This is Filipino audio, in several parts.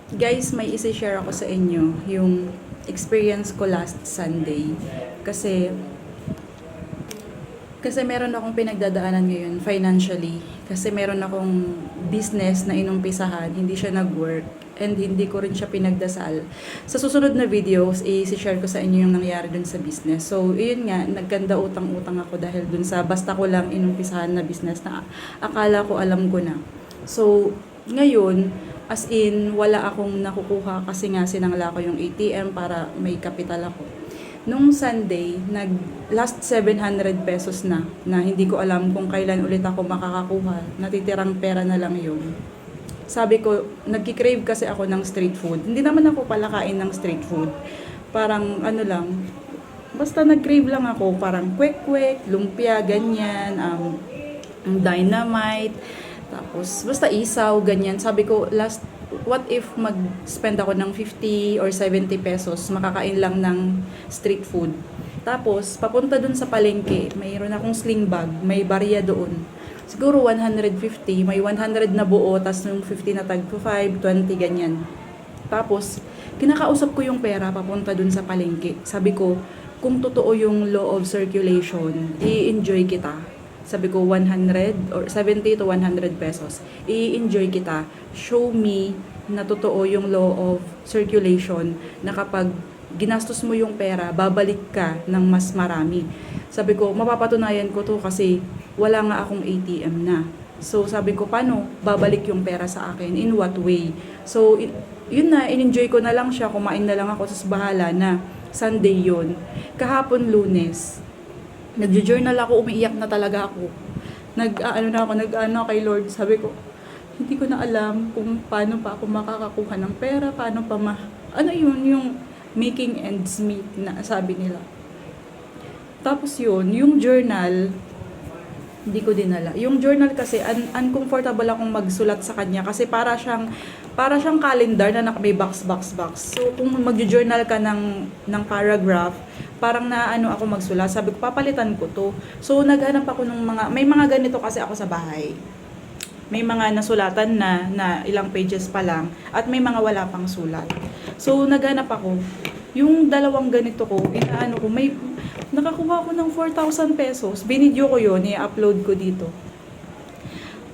Guys, may isi-share ako sa inyo yung experience ko last Sunday. Kasi kasi meron akong pinagdadaanan ngayon financially. Kasi meron akong business na inumpisahan, hindi siya nag-work and hindi ko rin siya pinagdasal. Sa susunod na videos, i-share ko sa inyo yung nangyari dun sa business. So, yun nga, nagkanda utang-utang ako dahil dun sa basta ko lang inumpisahan na business na akala ko alam ko na. So, ngayon, as in, wala akong nakukuha kasi nga sinangla ko yung ATM para may kapital ako. Nung Sunday, last 700 pesos na hindi ko alam kung kailan ulit ako makakakuha. Natitirang pera na lang yun. Sabi ko, nagki-crave kasi ako ng street food. Hindi naman ako palakain ng street food. Parang ano lang, basta nag-crave lang ako, parang kwek-kwek, lumpia, ganyan, dynamite, tapos basta isaw, ganyan. Sabi ko, what if mag-spend ako ng 50 or 70 pesos, makakain lang ng street food. Tapos, papunta dun sa palengke, mayroon akong sling bag, may barya doon. Siguro 150, may 100 na buo, tas yung 50 na tag 5, 20, ganyan. Tapos, kinakausap ko yung pera papunta dun sa palengke. Sabi ko, kung totoo yung law of circulation, i-enjoy kita. Sabi ko 100 or 70 to 100 pesos. I-enjoy kita. Show me na totoo yung law of circulation na kapag ginastos mo yung pera, babalik ka ng mas marami. Sabi ko, mapapatunayan ko to kasi wala nga akong ATM na. So sabi ko, paano babalik yung pera sa akin? In what way? So yun na, in-enjoy ko na lang siya. Kumain na lang ako sa bahala na Sunday yun. Kahapon Lunes, nagjo-journal ako, umiiyak na talaga ako. Nag-ano kay Lord. Sabi ko, hindi ko na alam kung paano pa ako makakakuha ng pera, paano pa ano yun, yung making ends meet na sabi nila. Tapos yun, yung journal, hindi ko dinala. Yung journal kasi, uncomfortable akong magsulat sa kanya kasi para siyang calendar na may box. So, kung magjo-journal ka ng paragraph, parang naano ako magsulat. Sabi ko, papalitan ko to. So, naghanap ako ng may mga ganito kasi ako sa bahay. May mga nasulatan na ilang pages pa lang at may mga wala pang sulat. So, naghanap ako. Yung dalawang ganito ko, nakakuha ko ng 4,000 pesos. Binidyo ko yun, i-upload ko dito.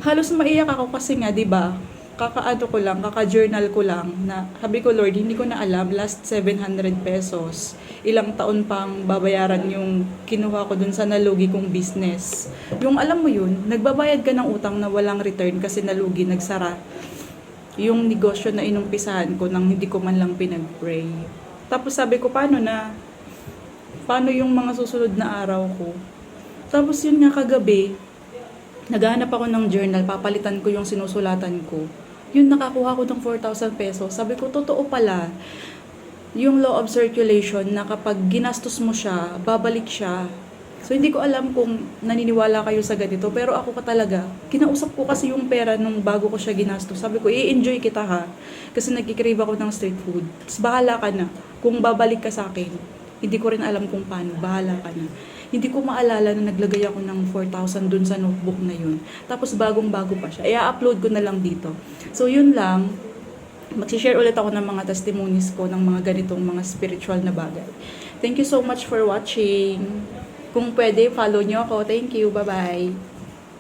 Halos maiyak ako kasi nga, 'di ba? Kaka-journal ko lang na sabi ko, Lord, hindi ko na alam last 700 pesos. Ilang taon pang babayaran yung kinuha ko dun sa nalugi kong business. Yung alam mo yun, nagbabayad ka ng utang na walang return kasi nalugi, nagsara. Yung negosyo na inumpisahan ko nang hindi ko man lang pinag-pray. Tapos sabi ko, paano yung mga susunod na araw ko? Tapos yun nga kagabi, naghahanap ako ng journal, papalitan ko yung sinusulatan ko. Yun, nakakuha ko ng 4,000 pesos. Sabi ko, totoo pala, yung law of circulation na kapag ginastos mo siya, babalik siya. So, hindi ko alam kung naniniwala kayo sa ganito, pero ako ka talaga, kinausap ko kasi yung pera nung bago ko siya ginastos. Sabi ko, i-enjoy kita ha, kasi nagkikrave ako ng street food. Tapos bahala ka na, kung babalik ka sa akin, hindi ko rin alam kung paano, bahala ka na. Hindi ko maalala na naglagay ako ng 4,000 dun sa notebook na yun. Tapos bagong-bago pa siya. I-upload ko na lang dito. So, yun lang. Mag-share ulit ako ng mga testimonies ko ng mga ganitong mga spiritual na bagay. Thank you so much for watching. Kung pwede, follow nyo ako. Thank you. Bye-bye.